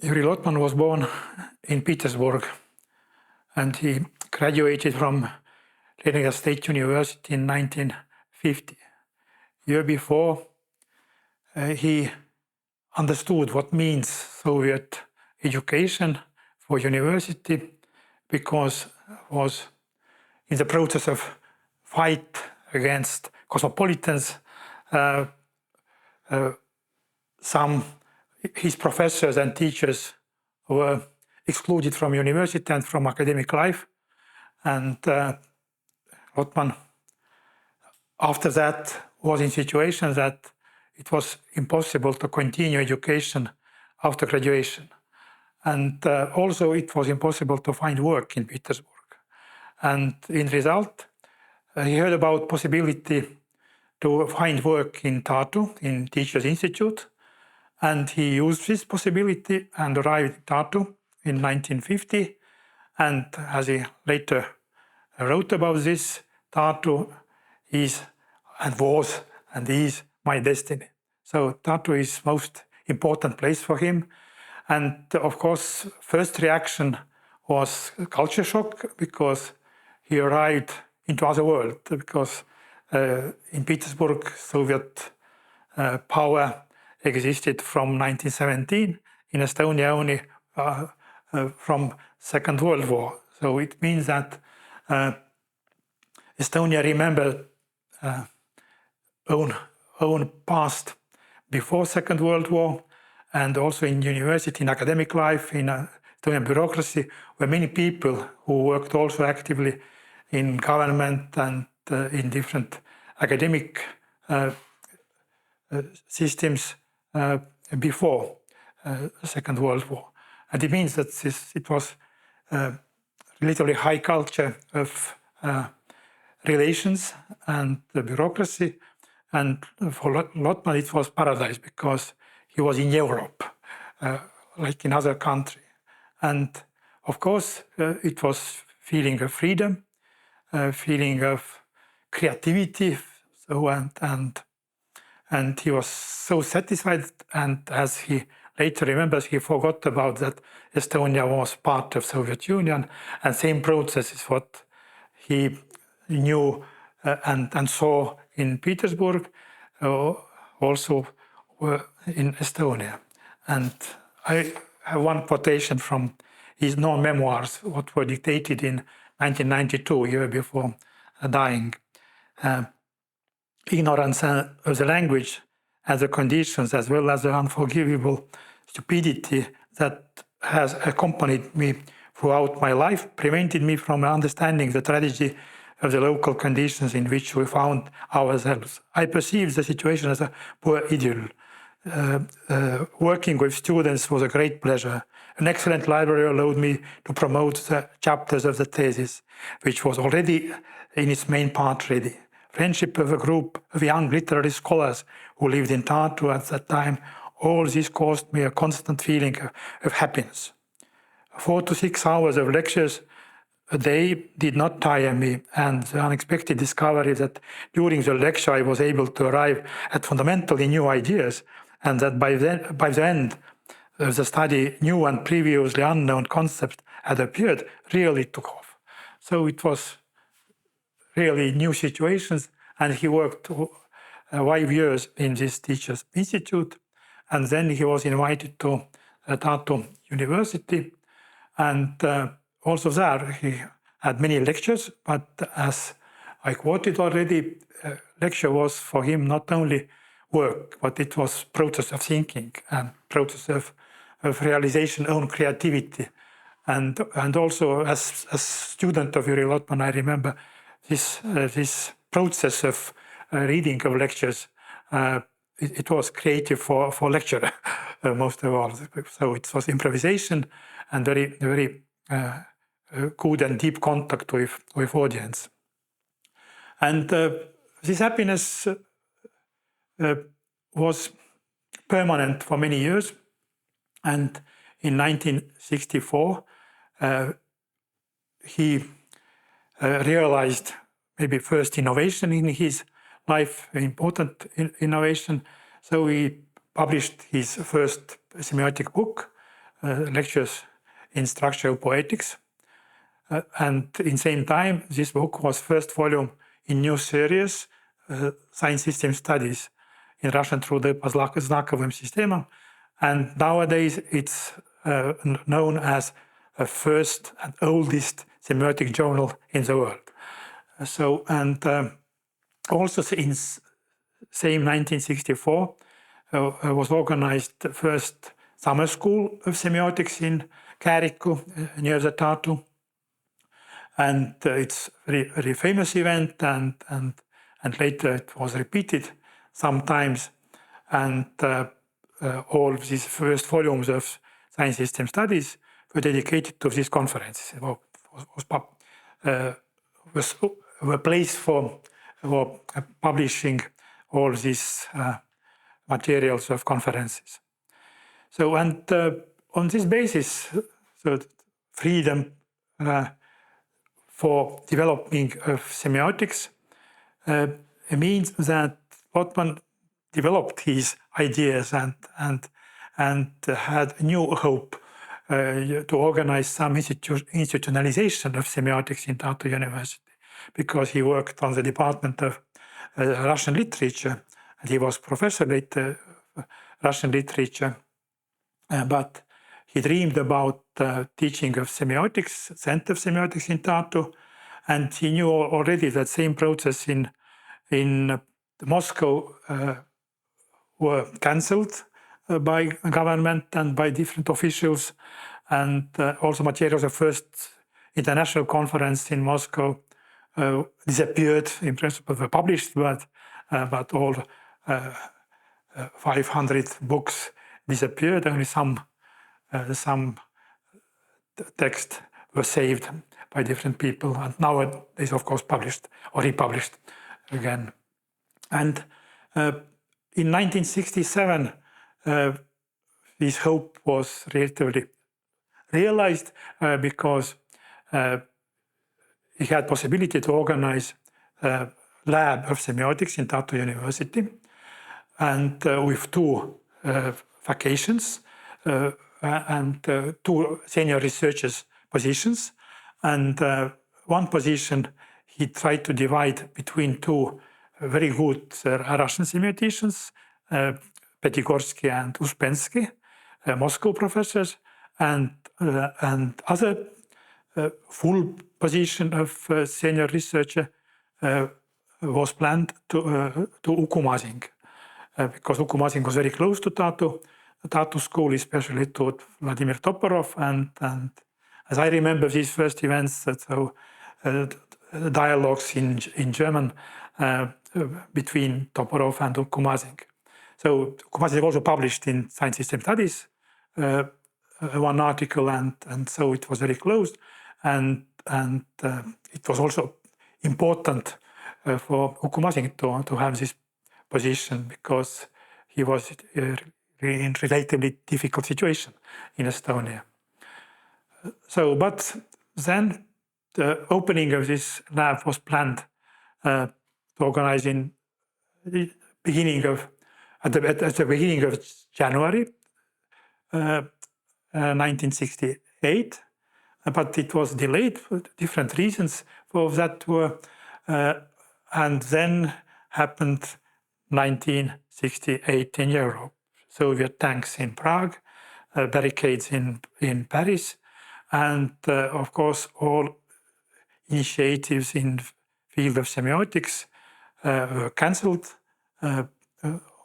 Juri Lotman was born in Petersburg, and he graduated from Leningrad State University in 1950. Year before, he understood what means Soviet education for university, because was in the process of fight against cosmopolitans. Some his professors and teachers were excluded from university and from academic life, and Lotman after that was in situation that it was impossible to continue education after graduation, and also it was impossible to find work in Petersburg. And in result, he heard about possibility to find work in Tartu, in Teachers Institute, and he used this possibility and arrived in Tartu in 1950. And as he later wrote about this, Tartu is and was and is my destiny. So Tartu is most important place for him. And of course, first reaction was culture shock, because he arrived into other world, because in Petersburg, Soviet power existed from 1917, in Estonia only from Second World War. So it means that Estonia remembered own past before Second World War, and also in university, in academic life, in Estonian bureaucracy, were many people who worked also actively in government and in different academic systems before Second World War. And it means that it was relatively high culture of relations and the bureaucracy. And for Lotman, it was paradise, because he was in Europe, like in other country. And of course, it was feeling of freedom, feeling of creativity, and he was so satisfied. And as he later remembers, he forgot about that Estonia was part of Soviet Union, and same process is what he knew and saw in Petersburg, also in Estonia. And I have one quotation from his known memoirs, what were dictated in 1992, year before dying. Ignorance of the language and the conditions, as well as the unforgivable stupidity that has accompanied me throughout my life, prevented me from understanding the tragedy of the local conditions in which we found ourselves. I perceived the situation as a poor idyll. Working with students was a great pleasure. An excellent library allowed me to promote the chapters of the thesis, which was already in its main part ready. Friendship of a group of young literary scholars who lived in Tartu at that time, all this caused me a constant feeling of happiness. 4 to 6 hours of lectures a day did not tire me, and the unexpected discovery that during the lecture I was able to arrive at fundamentally new ideas, and that by the end of the study, new and previously unknown concepts had appeared, really took off. So it was really new situations, and he worked 5 years in this Teachers Institute, and then he was invited to Tartu University, and also there he had many lectures, but as I quoted already, lecture was for him not only work, but it was process of thinking and process of realization, own creativity. And also as a student of Juri Lotman, I remember this process of reading of lectures. It was creative for lecturer most of all. So it was improvisation and very good and deep contact with audience. And this happiness was permanent for many years. And in 1964, he realized maybe first innovation in his life, important innovation. So he published his first semiotic book, lectures in structure of poetics. And in same time, this book was first volume in new series, Science System Studies, in Russian through the Знаковым системам. And nowadays it's known as the first and oldest semiotic journal in the world. So, and also in same 1964 was organized the first summer school of semiotics in Käriku, near the Tartu. And it's a very famous event, and later it was repeated sometimes. And all of these first volumes of Science System Studies were dedicated to this conference. Was a place for publishing all these materials of conferences. So, and on this basis, so freedom for developing of semiotics means that Lotman developed his ideas and had new hope to organize some institutionalization of semiotics in Tartu University, because he worked on the department of Russian literature, and he was professor later Russian literature, but he dreamed about teaching of semiotics, Center of Semiotics in Tartu, and he knew already that same process in Moscow were cancelled by government and by different officials, and also materials of first international conference in Moscow disappeared. In principle, were published, but all 500 books disappeared. Only some text were saved by different people, and nowadays, of course, published or republished again. And in 1967, this hope was relatively realized because he had possibility to organize a lab of semiotics in Tartu University, and with two vacations and two senior researchers positions. And one position he tried to divide between two very good Russian semioticians, Petigorsky and Uspensky, Moscow professors, and other full position of senior researcher was planned to Uku Masing, because Uku Masing was very close to Tartu. The Tartu school, especially to Vladimir Toporov, and as I remember these first events, so dialogues in German between Toporov and Uku Masing. So Uku Masing also published in Science System Studies one article, and so it was very close, and it was also important for Uku Masing to have this position, because he was in relatively difficult situation in Estonia. So, but then the opening of this lab was planned to organize in the beginning of at the beginning of January 1968, but it was delayed for different reasons for that tour, and then happened 1968 in Europe. Soviet tanks in Prague, barricades in Paris, and of course all initiatives in field of semiotics were cancelled.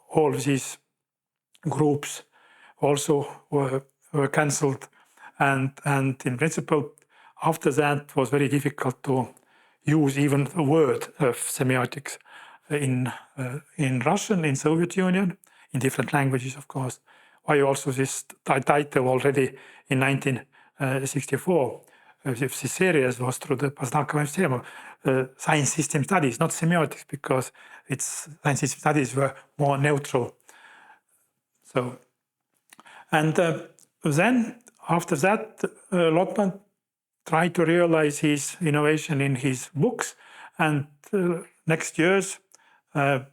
All of these groups also were cancelled, and in principle after that it was very difficult to use even the word of semiotics in Russian, in Soviet Union, in different languages, of course. Why also this title already in 1964, this series was through the Znakovым системам, Science System Studies, not semiotics, because its Science System Studies were more neutral. So, and then after that, Lotman tried to realize his innovation in his books, and next years, the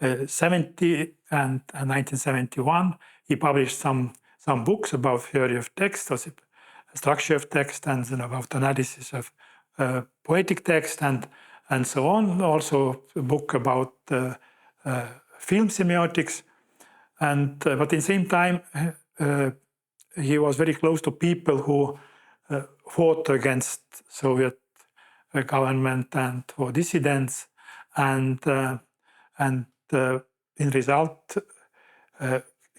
1970 and 1971, he published some books about theory of text, or structure of text, and about analysis of poetic text, and so on. Also a book about film semiotics, and but at the same time he was very close to people who fought against Soviet government and for dissidents, and in result,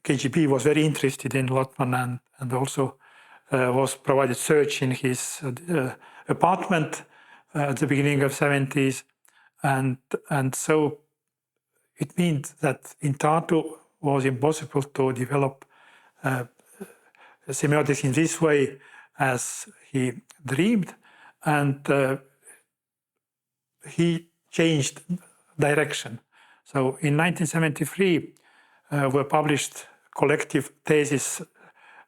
KGB was very interested in Lotman, and also was provided search in his apartment at the beginning of 70s, and so it means that in Tartu was impossible to develop semiotics in this way as he dreamed, and he changed direction. So in 1973 were published collective thesis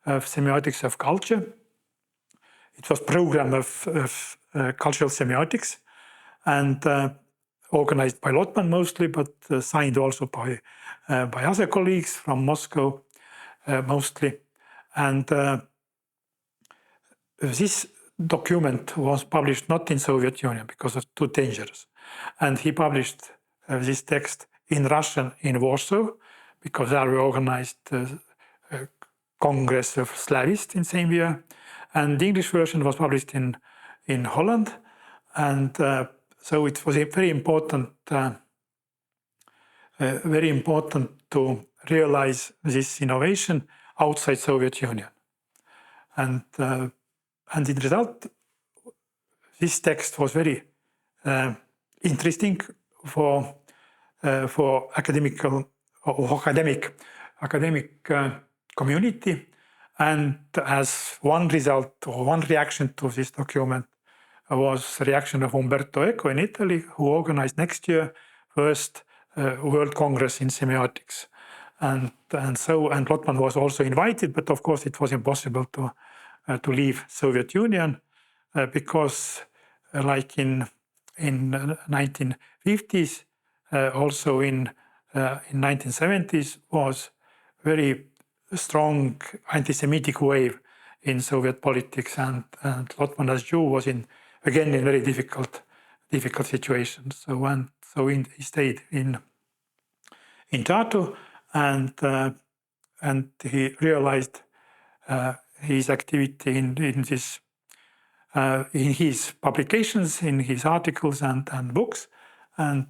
of semiotics of culture. It was program of cultural semiotics, and organized by Lotman mostly, but signed also by other colleagues from Moscow mostly. And this document was published not in Soviet Union because it's too dangerous. And he published this text in Russian in Warsaw, because there we organized a Congress of Slavists in same year. And the English version was published in Holland. And so it was very important to realize this innovation outside Soviet Union. And in result, this text was very interesting for academic community. And as one result or one reaction to this document was the reaction of Umberto Eco in Italy, who organized next year first World Congress in Semiotics. And Lotman was also invited, but of course it was impossible to leave Soviet Union because, like in 1950s, also in 1970s was very strong anti-Semitic wave in Soviet politics, and Lotman as Jew was again in very difficult situation. So he stayed in Tartu, and he realized his activity in his publications, in his articles and books, and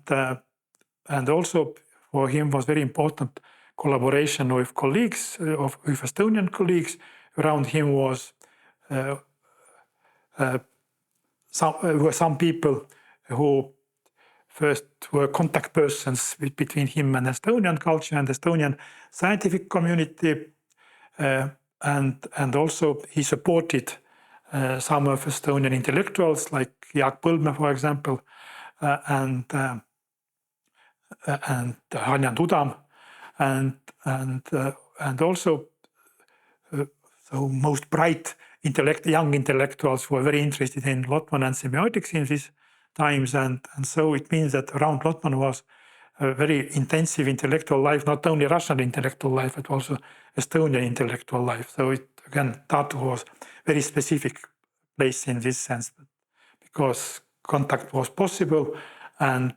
also for him was very important collaboration with colleagues, with Estonian colleagues. Around him were some people who first were contact persons between him and Estonian culture and Estonian scientific community, and also he supported some of Estonian intellectuals like Jaak Põldmäe, for example, and Hanjan Tudam, and also so most bright young intellectuals were very interested in Lotman and semiotics in these times, and so it means that around Lotman was a very intensive intellectual life, not only Russian intellectual life, but also Estonian intellectual life. So again, Tartu was very specific place in this sense, because contact was possible and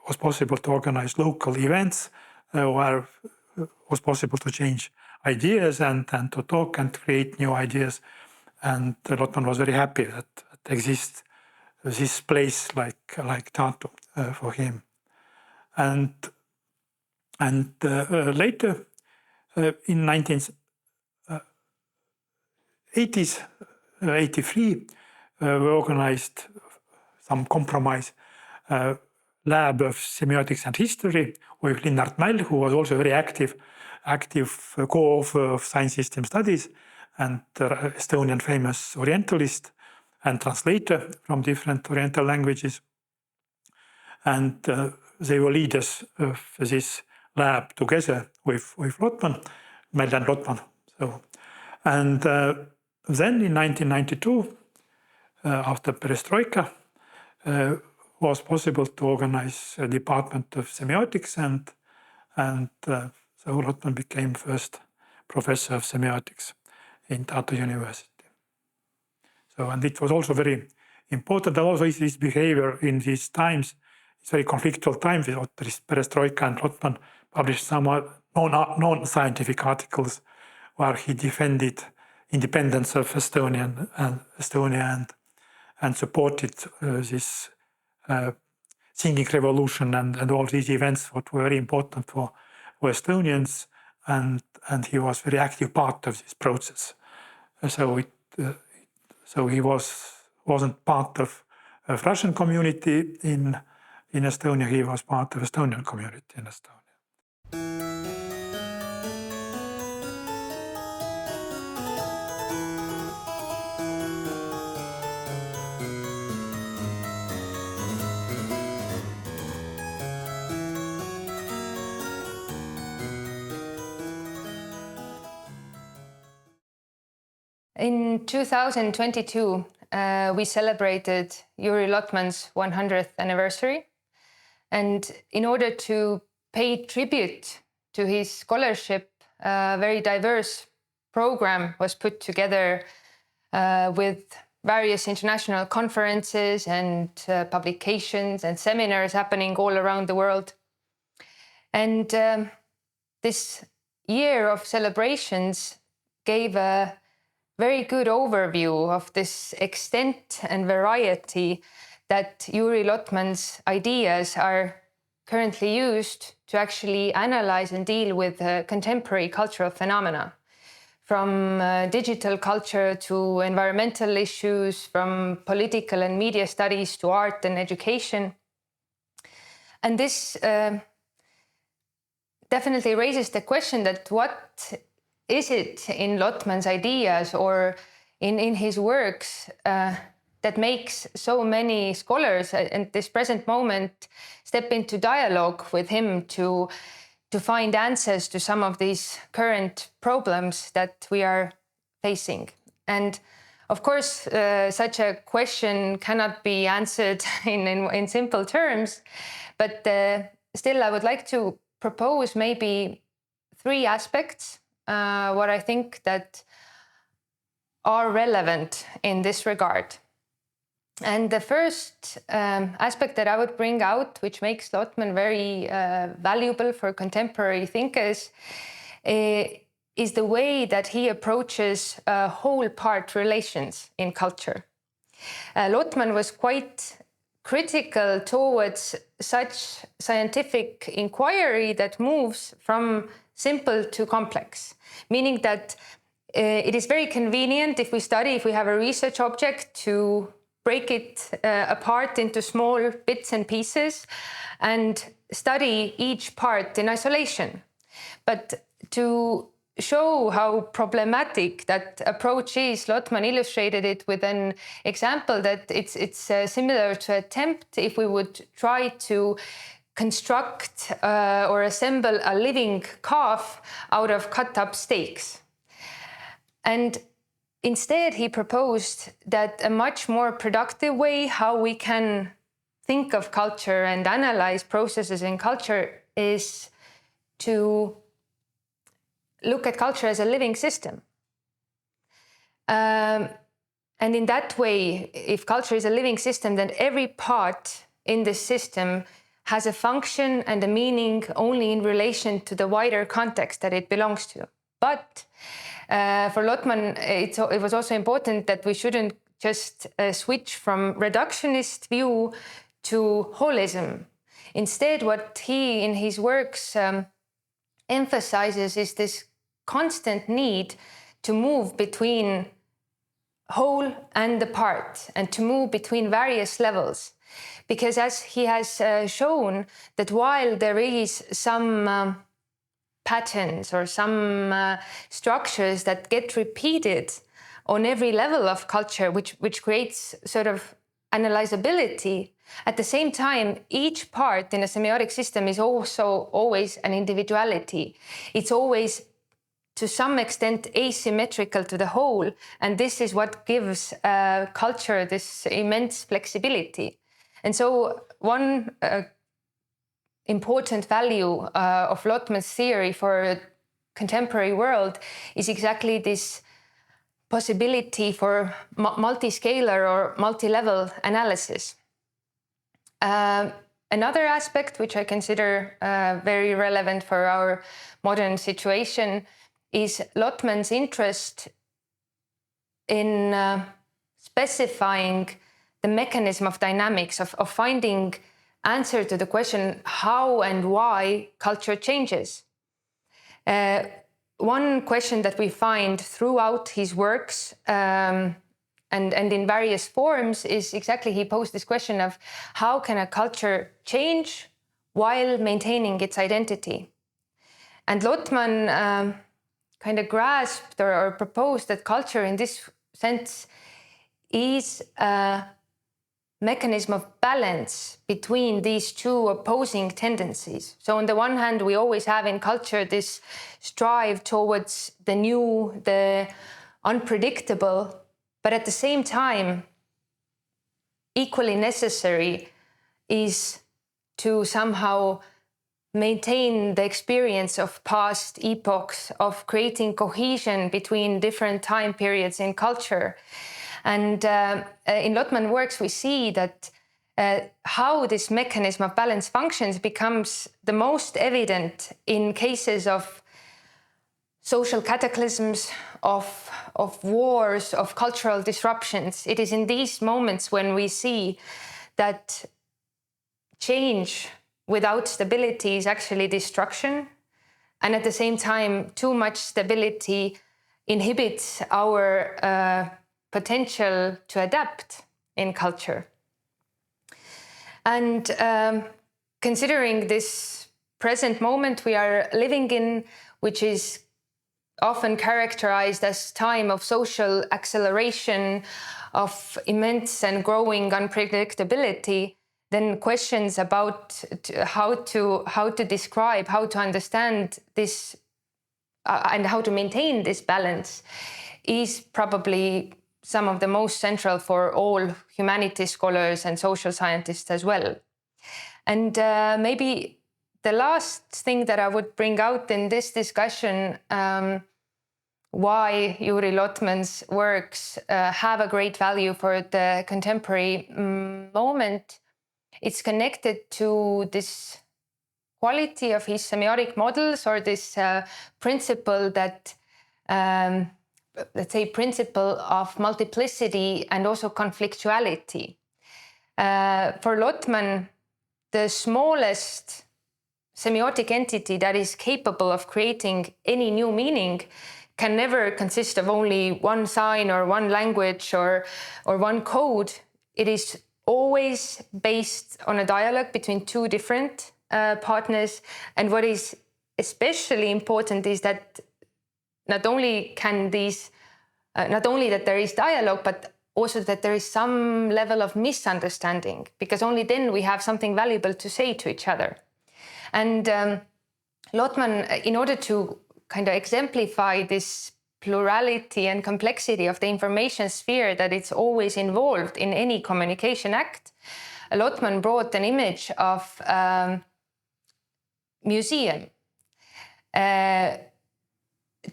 was possible to organize local events where it was possible to change ideas and to talk and create new ideas. And Lotman was very happy that exists this place like Tartu for him. And later in 1980s, 83, we organized some compromise lab of semiotics and history with Linnart Mäll, who was also very active co-author of Science System Studies and Estonian famous Orientalist and translator from different Oriental languages. And they were leaders of this lab together with Lotman, Mäll and Lotman. So, and then in 1992, after Perestroika, was possible to organize a department of semiotics, and And so Lotman became first professor of semiotics in Tartu University. So, and it was also very important that also his behavior in these times, it's very conflictual times with perestroika, and Lotman published some non-scientific articles where he defended independence of Estonia and supported this singing revolution and all these events what were very important for Estonians, and he was very active part of this process. So he wasn't part of Russian community in Estonia. He was part of Estonian community in Estonia. In 2022, we celebrated Juri Lotman's 100th anniversary. And in order to pay tribute to his scholarship, a very diverse program was put together with various international conferences and publications and seminars happening all around the world. And this year of celebrations gave a very good overview of this extent and variety that Juri Lotman's ideas are currently used to actually analyze and deal with contemporary cultural phenomena, from digital culture to environmental issues, from political and media studies to art and education. And this definitely raises the question that what is it in Lotman's ideas or in his works that makes so many scholars at this present moment step into dialogue with him to find answers to some of these current problems that we are facing? And of course, such a question cannot be answered in simple terms, but still I would like to propose maybe three aspects what I think that are relevant in this regard. And the first aspect that I would bring out, which makes Lotman very valuable for contemporary thinkers, is the way that he approaches whole-part relations in culture. Lotman was quite critical towards such scientific inquiry that moves from simple to complex, meaning that it is very convenient if we have a research object to break it apart into small bits and pieces and study each part in isolation. But to show how problematic that approach is, Lotman illustrated it with an example that it's similar to attempt if we would try to construct or assemble a living calf out of cut up steaks. And instead, he proposed that a much more productive way how we can think of culture and analyze processes in culture is to look at culture as a living system. And in that way, if culture is a living system, then every part in this system has a function and a meaning only in relation to the wider context that it belongs to. But for Lotman, it was also important that we shouldn't just switch from reductionist view to holism. Instead, what he in his works emphasizes is this constant need to move between whole and the part and to move between various levels. Because as he has shown that while there is some patterns or some structures that get repeated on every level of culture, which creates sort of analyzability, at the same time, each part in a semiotic system is also always an individuality. It's always to some extent asymmetrical to the whole, and this is what gives culture this immense flexibility. And so one important value of Lotman's theory for a contemporary world is exactly this possibility for multi-scalar or multi-level analysis. Another aspect which I consider very relevant for our modern situation is Lotman's interest in specifying the mechanism of dynamics, of finding answer to the question how and why culture changes. One question that we find throughout his works and in various forms is exactly, he posed this question of how can a culture change while maintaining its identity? And Lotman kind of grasped or proposed that culture in this sense is a mechanism of balance between these two opposing tendencies. So on the one hand, we always have in culture this strive towards the new, the unpredictable, but at the same time, equally necessary is to somehow maintain the experience of past epochs, of creating cohesion between different time periods in culture. And in Lotman works, we see that how this mechanism of balance functions becomes the most evident in cases of social cataclysms, of wars, of cultural disruptions. It is in these moments when we see that change without stability is actually destruction. And at the same time, too much stability inhibits our potential to adapt in culture. And considering this present moment we are living in, which is often characterized as time of social acceleration, of immense and growing unpredictability, then questions about how to describe, how to understand this and how to maintain this balance is probably some of the most central for all humanities scholars and social scientists as well. And maybe the last thing that I would bring out in this discussion, why Juri Lotman's works have a great value for the contemporary moment, it's connected to this quality of his semiotic models, or this principle that let's say, principle of multiplicity and also conflictuality. For Lotman, the smallest semiotic entity that is capable of creating any new meaning can never consist of only one sign or one language or one code. It is always based on a dialogue between two different partners. And what is especially important is that not only that there is dialogue, but also that there is some level of misunderstanding, because only then we have something valuable to say to each other. And Lotman, in order to kind of exemplify this plurality and complexity of the information sphere that it's always involved in any communication act, Lotman brought an image of museum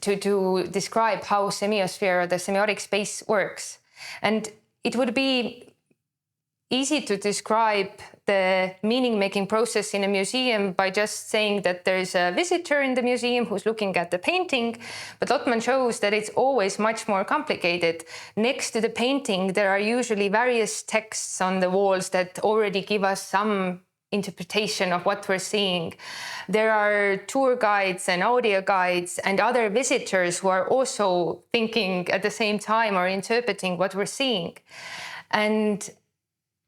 to describe how semiosphere or the semiotic space works. And it would be easy to describe the meaning-making process in a museum by just saying that there is a visitor in the museum who's looking at the painting, but Lotman shows that it's always much more complicated. Next to the painting, there are usually various texts on the walls that already give us some interpretation of what we're seeing. There are tour guides and audio guides and other visitors who are also thinking at the same time or interpreting what we're seeing. And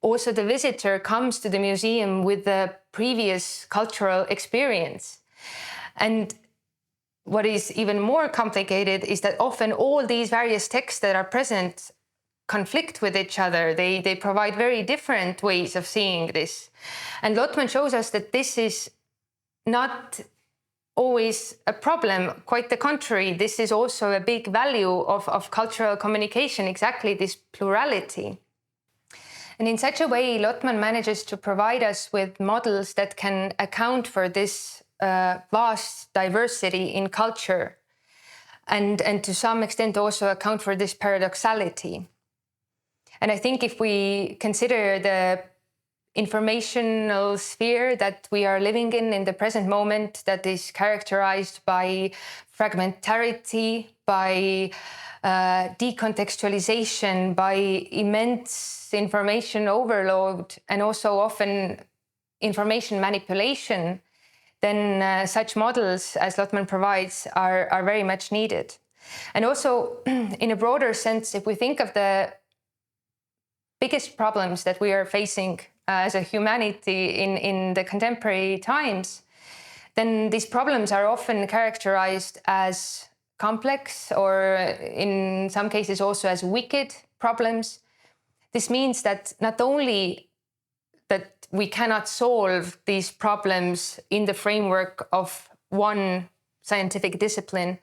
also the visitor comes to the museum with the previous cultural experience. And what is even more complicated is that often all these various texts that are present conflict with each other. They provide very different ways of seeing this. And Lotman shows us that this is not always a problem. Quite the contrary, this is also a big value of cultural communication, exactly this plurality. And in such a way, Lotman manages to provide us with models that can account for this vast diversity in culture and to some extent also account for this paradoxality. And I think if we consider the informational sphere that we are living in the present moment, that is characterized by fragmentarity, by decontextualization, by immense information overload, and also often information manipulation, then such models as Lotman provides are very much needed. And also, in a broader sense, if we think of the biggest problems that we are facing as a humanity in the contemporary times, then these problems are often characterized as complex or in some cases also as wicked problems. This means that not only that we cannot solve these problems in the framework of one scientific discipline,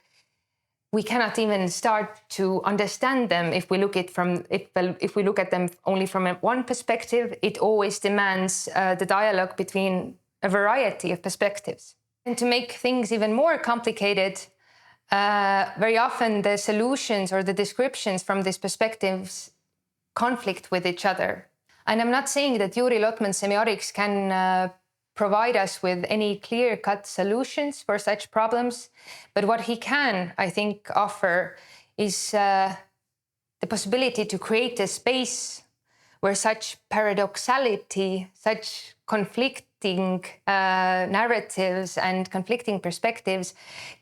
we cannot even start to understand them if we look at them only from one perspective. It always demands the dialogue between a variety of perspectives. And to make things even more complicated, very often the solutions or the descriptions from these perspectives conflict with each other. And I'm not saying that Juri Lotman's semiotics can provide us with any clear-cut solutions for such problems, but what he can, I think, offer is the possibility to create a space where such paradoxality, such conflicting narratives and conflicting perspectives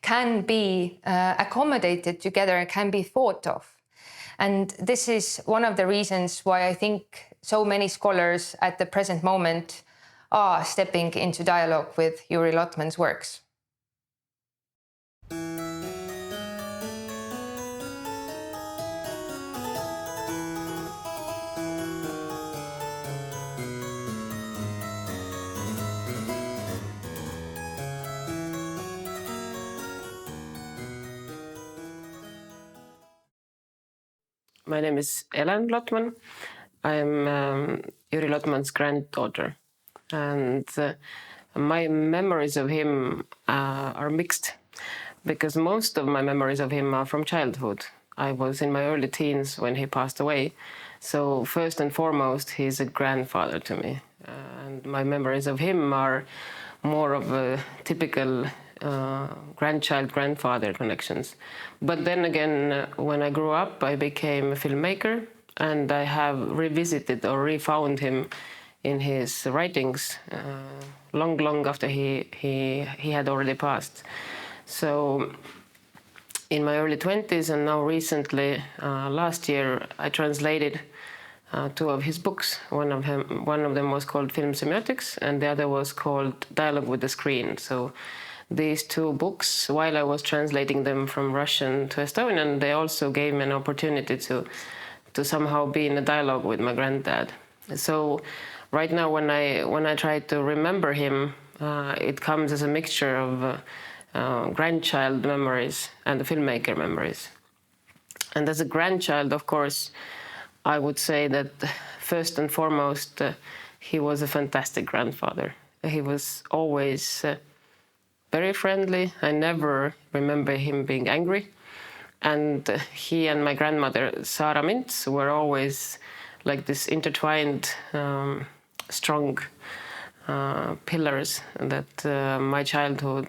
can be accommodated together, can be thought of. And this is one of the reasons why I think so many scholars at the present moment are stepping into dialogue with Juri Lotman's works. My name is Ellen Lotman. I am Juri Lotman's granddaughter. And my memories of him are mixed, because most of my memories of him are from childhood. I was in my early teens when he passed away. So first and foremost, he's a grandfather to me. And my memories of him are more of a typical grandchild-grandfather connections. But then again, when I grew up, I became a filmmaker, and I have revisited or refound him in his writings long after he had already passed. So in my early 20s and now recently, last year, I translated two of his books. One of them was called Film Semiotics, and the other was called Dialogue with the Screen. So these two books, while I was translating them from Russian to Estonian, they also gave me an opportunity to somehow be in a dialogue with my granddad. So right now, when I try to remember him, it comes as a mixture of grandchild memories and the filmmaker memories. And as a grandchild, of course, I would say that first and foremost, he was a fantastic grandfather. He was always very friendly. I never remember him being angry. And he and my grandmother, Sara Mints, were always like this intertwined, strong pillars that my childhood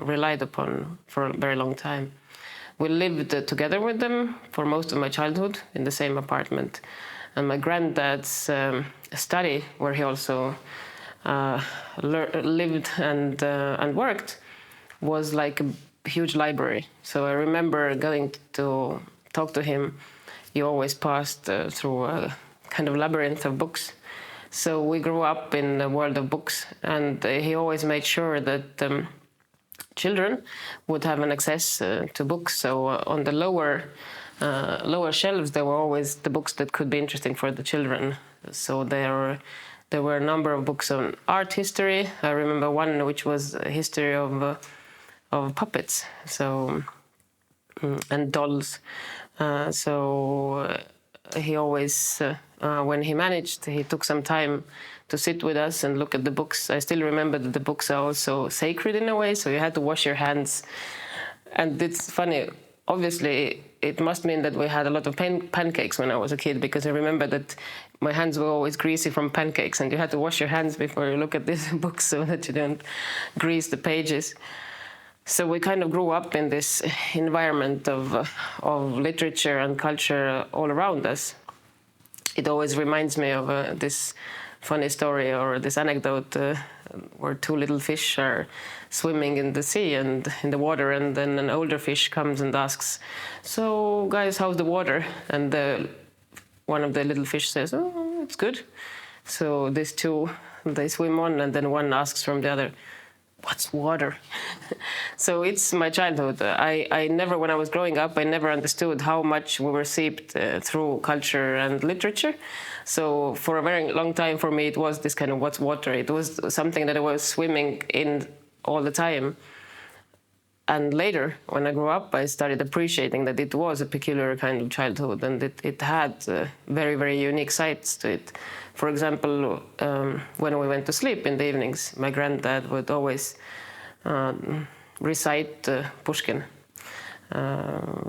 relied upon for a very long time. We lived together with them for most of my childhood in the same apartment. And my granddad's study, where he also lived and worked, was like a huge library. So I remember going to talk to him. He always passed through a kind of labyrinth of books. So we grew up in the world of books, and he always made sure that children would have an access to books. So on the lower shelves, there were always the books that could be interesting for the children. So there were a number of books on art history. I remember one which was a history of puppets, so and dolls. So he always, when he managed, he took some time to sit with us and look at the books. I still remember that the books are also sacred in a way, so you had to wash your hands. And it's funny, obviously, it must mean that we had a lot of pancakes when I was a kid, because I remember that my hands were always greasy from pancakes, and you had to wash your hands before you look at these books so that you don't grease the pages. So we kind of grew up in this environment of literature and culture all around us. It always reminds me of this funny story or this anecdote where two little fish are swimming in the sea and in the water, and then an older fish comes and asks, "So guys, how's the water?" And one of the little fish says, "Oh, it's good." So these two, they swim on, and then one asks from the other, "What's water?" So it's my childhood. I never, when I was growing up, I never understood how much we were seeped through culture and literature. So for a very long time for me, it was this kind of what's water. It was something that I was swimming in all the time. And later, when I grew up, I started appreciating that it was a peculiar kind of childhood, and it had very, very unique sides to it. For example, when we went to sleep in the evenings, my granddad would always recite Pushkin.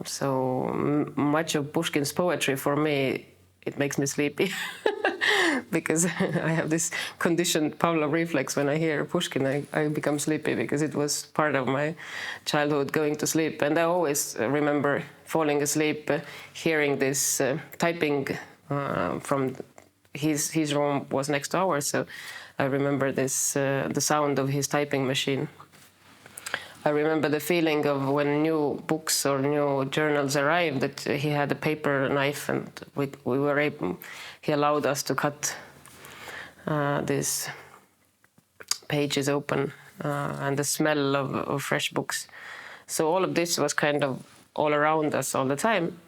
So much of Pushkin's poetry, for me, it makes me sleepy. Because I have this conditioned Pavlov reflex. When I hear Pushkin, I become sleepy, because it was part of my childhood, going to sleep. And I always remember falling asleep, hearing this typing from his room was next to ours. So I remember this the sound of his typing machine. I remember the feeling of when new books or new journals arrived, that he had a paper knife, and we were able, he allowed us to cut these pages open, and the smell of fresh books. So all of this was kind of all around us all the time.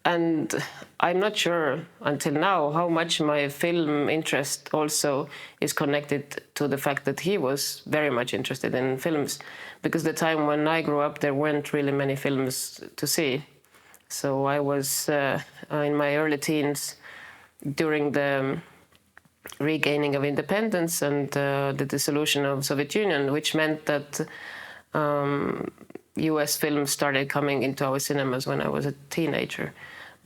And I'm not sure until now how much my film interest also is connected to the fact that he was very much interested in films, because the time when I grew up, there weren't really many films to see. So I was in my early teens during the regaining of independence and the dissolution of Soviet Union, which meant that US films started coming into our cinemas when I was a teenager.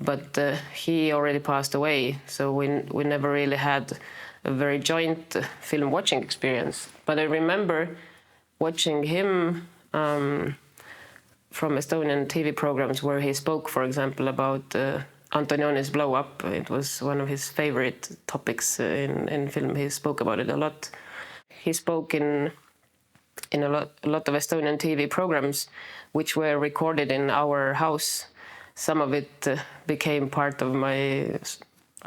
But he already passed away, so we never really had a very joint film watching experience. But I remember watching him from Estonian TV programs where he spoke, for example, about Antonioni's blow up. It was one of his favorite topics in film. He spoke about it a lot. He spoke in a lot of Estonian TV programs, which were recorded in our house. Some of it became part of my,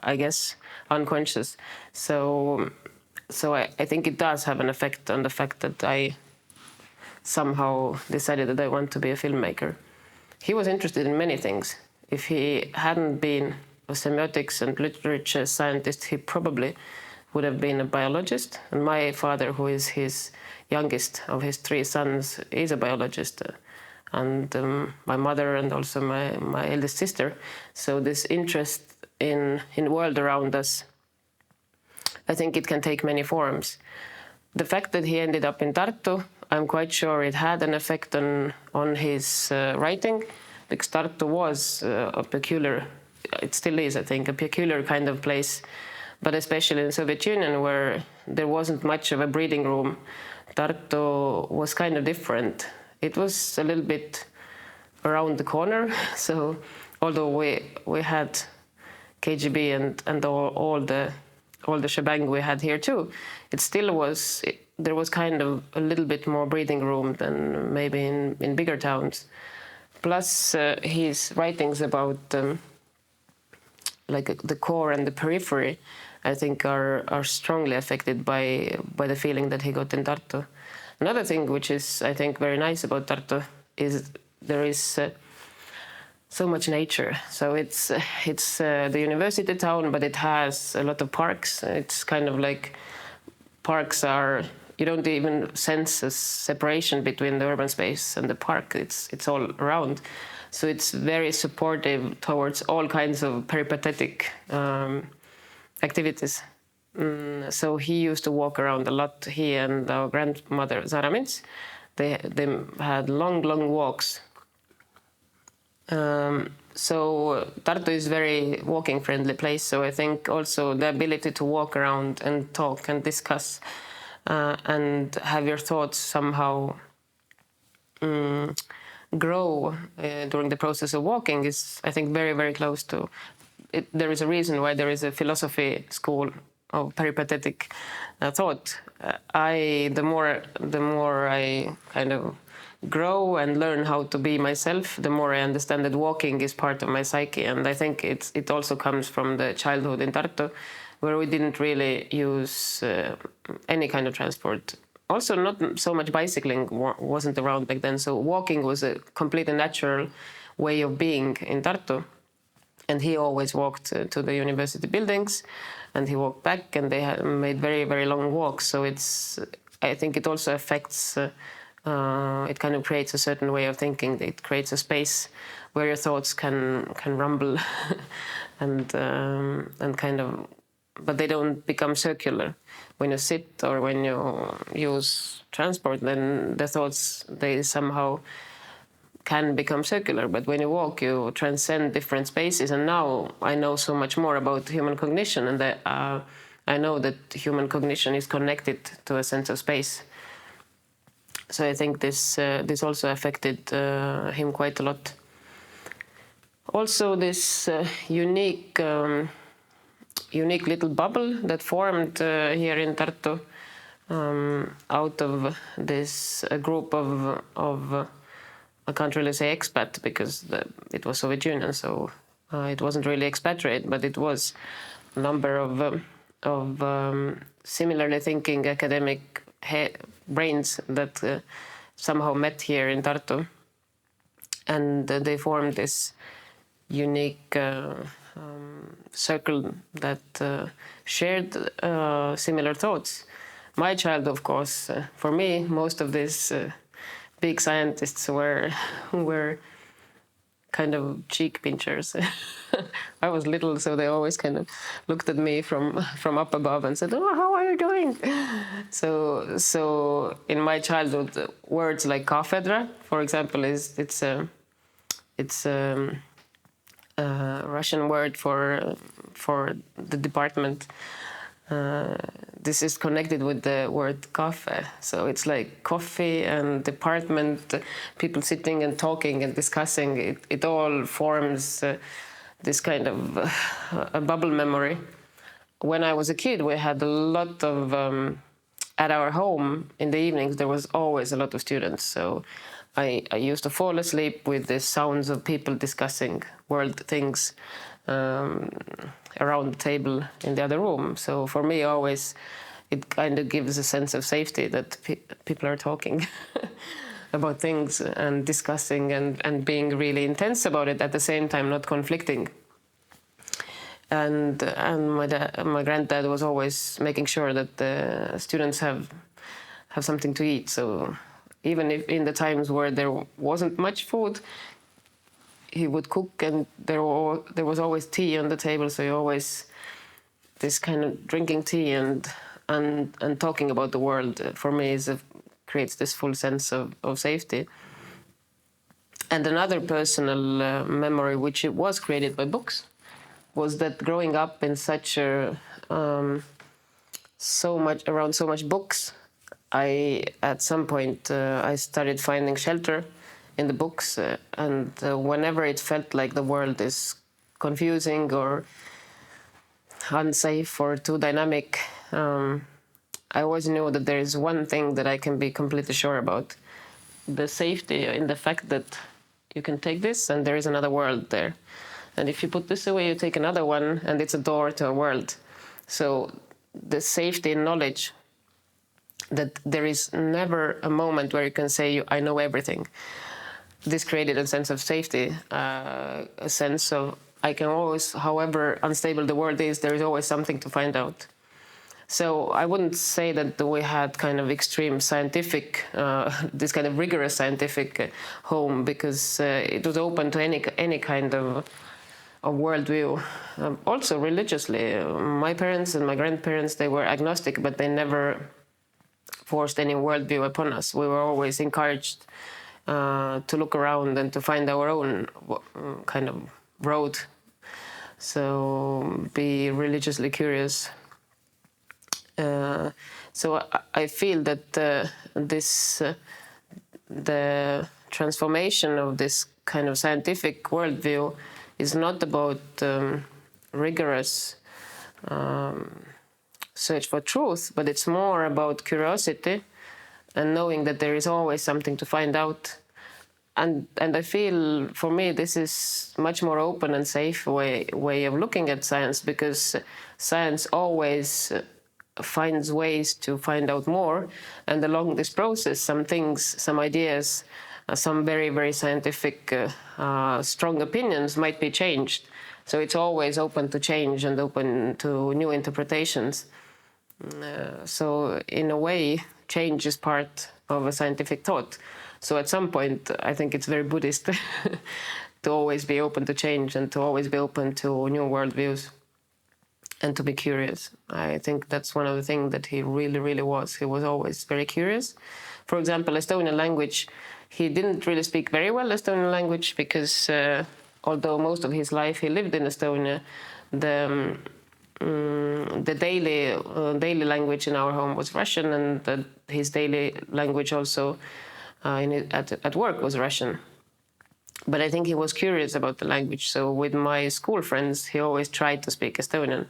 I guess, unconscious. So I think it does have an effect on the fact that I somehow decided that I want to be a filmmaker. He was interested in many things. If he hadn't been a semiotics and literature scientist, he probably would have been a biologist. And my father, who is his youngest of his three sons, is a biologist. And my mother and also my eldest sister. So this interest in the world around us, I think it can take many forms. The fact that he ended up in Tartu, I'm quite sure it had an effect on his writing, because Tartu was a peculiar, it still is, I think, a peculiar kind of place, but especially in the Soviet Union, where there wasn't much of a breathing room. Tartu was kind of different. It was a little bit around the corner. So although we had KGB and all the shebang we had here too, it still was, there was kind of a little bit more breathing room than maybe in bigger towns. Plus his writings about like the core and the periphery, I think are strongly affected by the feeling that he got in Tartu. Another thing which is, I think, very nice about Tartu is there is so much nature. So it's the university town, but it has a lot of parks. It's kind of like parks are you don't even sense a separation between the urban space and the park. It's all around. So it's very supportive towards all kinds of peripatetic activities. So he used to walk around a lot. He and our grandmother Zara Mints, they had long walks. So Tartu is very walking friendly place. So I think also the ability to walk around and talk and discuss and have your thoughts somehow grow during the process of walking is, I think, very close to it. There is a reason why there is a philosophy school of peripatetic thought. The more I kind of grow and learn how to be myself, the more I understand that walking is part of my psyche. And I think it also comes from the childhood in Tartu, where we didn't really use any kind of transport. Also, not so much bicycling wasn't around back then. So walking was a completely natural way of being in Tartu. And he always walked to the university buildings, and he walked back, and they had made very long walks. So I think it also affects. It kind of creates a certain way of thinking. It creates a space where your thoughts can rumble, and kind of, but they don't become circular. When you sit or when you use transport, then the thoughts, they somehow can become circular. But when you walk, you transcend different spaces. And now I know so much more about human cognition, and that I know that human cognition is connected to a sense of space. So I think this also affected him quite a lot. Also, this unique little bubble that formed here in Tartu out of this group of I can't really say expat because it was Soviet Union, so it wasn't really expatriate, but it was a number of similarly thinking academic brains that somehow met here in Tartu, and they formed this unique circle that shared similar thoughts. My child, of course, for me, most of these big scientists were kind of cheek pinchers. I was little, so they always kind of looked at me from up above and said, "Oh, how are you doing?" So in my childhood, words like cafedra, for example, it's a Russian word for the department. This is connected with the word cafe, so it's like coffee and department, people sitting and talking and discussing. It all forms this kind of a bubble memory. When I was a kid, we had a lot of at our home in the evenings. There was always a lot of students, so I used to fall asleep with the sounds of people discussing world things around the table in the other room. So for me, always, it kind of gives a sense of safety that people are talking about things and discussing and being really intense about it, at the same time not conflicting. And my granddad was always making sure that the students have something to eat. So even if in the times where there wasn't much food, he would cook, and there was always tea on the table. So you always this kind of drinking tea and talking about the world for me creates this full sense of safety. And another personal memory, which it was created by books, was that growing up in such a so much books, at some point I started finding shelter in the books, and whenever it felt like the world is confusing or unsafe or too dynamic, I always knew that there is one thing that I can be completely sure about: the safety in the fact that you can take this and there is another world there. And if you put this away, you take another one, and it's a door to a world. So the safety in knowledge that there is never a moment where you can say, I know everything. This created a sense of safety, a sense of I can always, however unstable the world is, there is always something to find out. So I wouldn't say that we had kind of extreme scientific, this kind of rigorous scientific home, because it was open to any kind of worldview. Also religiously, my parents and my grandparents, they were agnostic, but they never forced any worldview upon us. We were always encouraged to look around and to find our own kind of road. So be religiously curious. So I feel that the transformation of this kind of scientific worldview is not about rigorous search for truth, but it's more about curiosity and knowing that there is always something to find out. And I feel, for me, this is much more open and safe way of looking at science, because science always finds ways to find out more. And along this process, some things, some ideas, some very, very scientific, strong opinions might be changed. So it's always open to change and open to new interpretations. So in a way, change is part of a scientific thought. So at some point, I think it's very Buddhist to always be open to change and to always be open to new worldviews and to be curious. I think that's one of the things that he really, really was. He was always very curious. For example, Estonian language, he didn't really speak very well Estonian language because although most of his life he lived in Estonia, the daily language in our home was Russian, and his daily language also at work was Russian. But I think he was curious about the language. So with my school friends, he always tried to speak Estonian,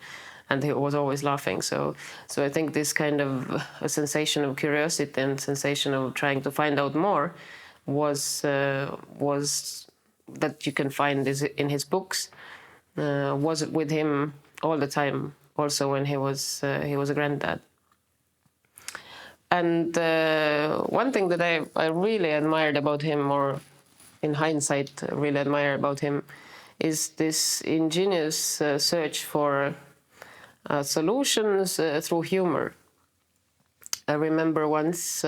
and he was always laughing. So I think this kind of a sensation of curiosity and sensation of trying to find out more was that you can find in his books, was with him all the time, also when he was a granddad. And one thing that I really admired about him, or in hindsight really admire about him, is this ingenious search for solutions through humor. I remember once,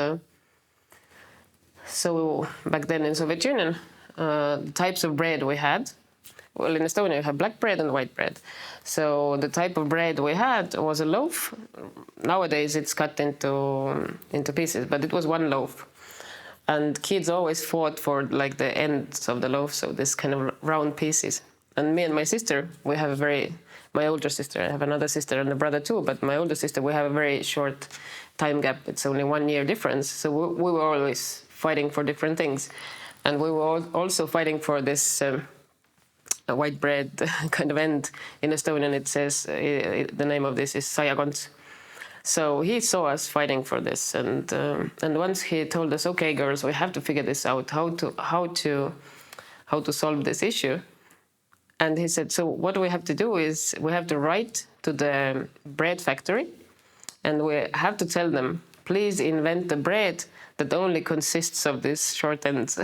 so back then in Soviet Union, the types of bread we had, well, in Estonia you have black bread and white bread. So the type of bread we had was a loaf. Nowadays it's cut into pieces, but it was one loaf. And kids always fought for like the ends of the loaf, so this kind of round pieces. And me and my sister, we have my older sister, I have another sister and a brother too, but my older sister, we have a very short time gap. It's only 1 year difference. So we were always fighting for different things. And we were also fighting for this white bread kind of end. In Estonian, it says, the name of this is sajakons. So he saw us fighting for this, and once he told us, "Okay, girls, we have to figure this out. How to solve this issue?" And he said, "So what we have to do is we have to write to the bread factory, and we have to tell them, please invent the bread that only consists of these short ends."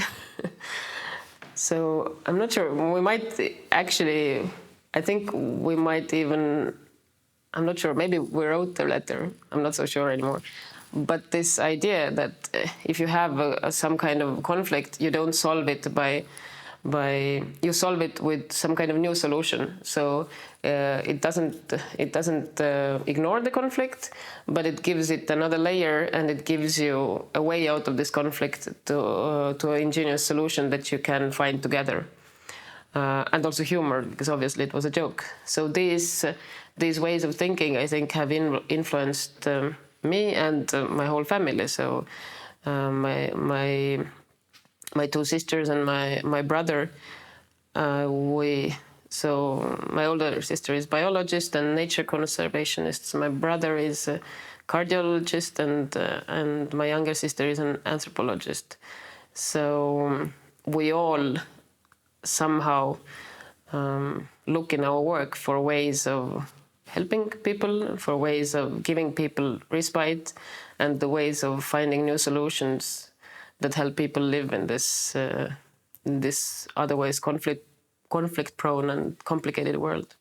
So I'm not sure. We might actually. I think we might even. I'm not sure, maybe we wrote the letter, I'm not so sure anymore. But this idea that if you have some kind of conflict, you don't solve it you solve it with some kind of new solution. So it doesn't ignore the conflict, but it gives it another layer, and it gives you a way out of this conflict to an ingenious solution that you can find together. And also humor, because obviously it was a joke. So these ways of thinking, I think, have influenced me and my whole family. So my two sisters and my brother, so my older sister is biologist and nature conservationist. So my brother is a cardiologist, and my younger sister is an anthropologist. So we all somehow look in our work for ways of helping people, for ways of giving people respite, and the ways of finding new solutions that help people live in this otherwise conflict-prone and complicated world.